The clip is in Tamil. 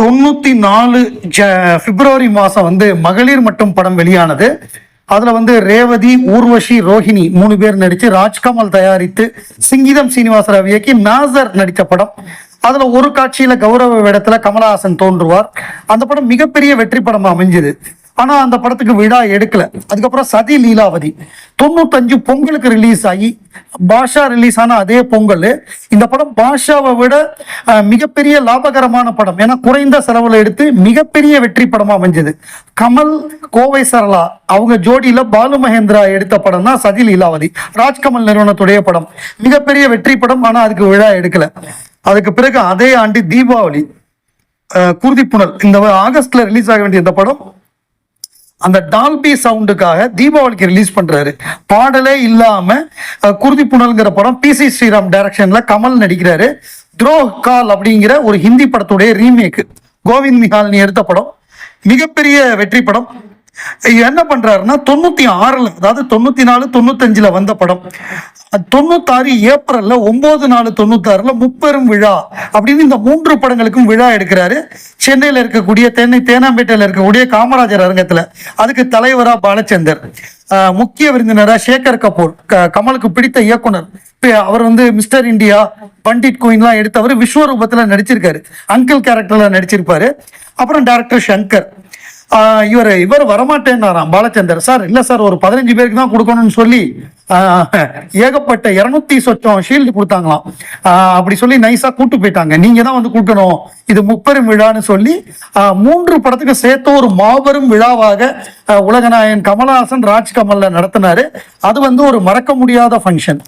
94 பிப்ரவரி மாதம் வந்து மகளிர் மட்டும் படம் வெளியானது. அதில் வந்து ரேவதி, ஊர்வஷி, ரோஹிணி 3 பேர் நடித்து, ராஜ்கமல் தயாரித்து, சிங்கீதம் சீனிவாசராவ் இயக்கி நாசர் நடித்த படம். அதில் ஒரு காட்சியில் கௌரவ வேடத்தில் கமலஹாசன் தோன்றுவார். அந்த படம் மிகப்பெரிய வெற்றி படமாக அமைஞ்சுது. ஆனால் அந்த படத்துக்கு விழா எடுக்கல. அதுக்கப்புறம் சதி லீலாவதி 95 பொங்கலுக்கு ரிலீஸ் ஆகி பாஷா ரிலீஸ் ஆன அதே பொங்கல் இந்த படம் பாஷாவை விட மிகப்பெரிய லாபகரமான படம். ஏன்னா குறைந்த செலவில் எடுத்து மிகப்பெரிய வெற்றி படமாக அமைஞ்சது. கமல், கோவை சரளா அவங்க ஜோடியில் பாலு மகேந்திரா எடுத்த படம் தான் சதி லீலாவதி. ராஜ்கமல் நிறுவனத்துடைய படம், மிகப்பெரிய வெற்றி படம். ஆனால் அதுக்கு விழா எடுக்கல. அதுக்கு பிறகு அதே ஆண்டு தீபாவளி குருதிப்புணல் இந்த ஆகஸ்ட்ல ரிலீஸ் ஆக வேண்டிய இந்த படம் அந்த டால்பி சவுண்டுக்காக தீபாவளிக்கு ரிலீஸ் பண்றாரு. பாடலே இல்லாம குருதி புனல்ங்கிற படம் PC ஸ்ரீராம் டைரக்ஷன்ல கமல் நடிக்கிறாரு. துரோஹ் கால் அப்படிங்கிற ஒரு ஹிந்தி படத்துடைய ரீமேக் கோவிந்த் நிகால்னி எடுத்த படம், மிகப்பெரிய வெற்றி படம். என்ன பண்றாருன்னா 96 அதாவது 94 95 வந்த படம் 96 ஏப்ரல்ல 9/4/96 முப்பெரும் விழா அப்படின்னு இந்த 3 படங்களுக்கும் விழா எடுக்கிறாரு. சென்னையில் இருக்கக்கூடிய தேனாம்பேட்டையில் இருக்கக்கூடிய காமராஜர் அரங்கத்துல. அதுக்கு தலைவரா பாலச்சந்தர், முக்கிய விருந்தினரா சேகர் கபூர், கமலுக்கு பிடித்த இயக்குனர். அவர் வந்து மிஸ்டர் இந்தியா, பண்டிட் கோயின்லாம் எடுத்தவர் விஸ்வரூபத்துல நடிச்சிருக்காரு, அங்கிள் கேரக்டர்ல நடிச்சிருப்பாரு. அப்புறம் டைரக்டர் சங்கர். இவர் வரமாட்டேன்னாராம் பாலச்சந்தர். சார் இல்ல சார், ஒரு 15 பேருக்கு தான் கொடுக்கணும்னு சொல்லி ஏகப்பட்ட 200 சொச்சம் ஷீல்டு கொடுத்தாங்களாம். அப்படி சொல்லி நைஸா கூட்டு போயிட்டாங்க. நீங்க தான் வந்து கொடுக்கணும், இது முப்பெரும் விழான்னு சொல்லி 3 படத்துக்கு சேர்த்து ஒரு மாபெரும் விழாவாக உலகநாயகன் கமலஹாசன் ராஜ்கமல்ல நடத்தினாரு. அது வந்து ஒரு மறக்க முடியாத ஃபங்க்ஷன்.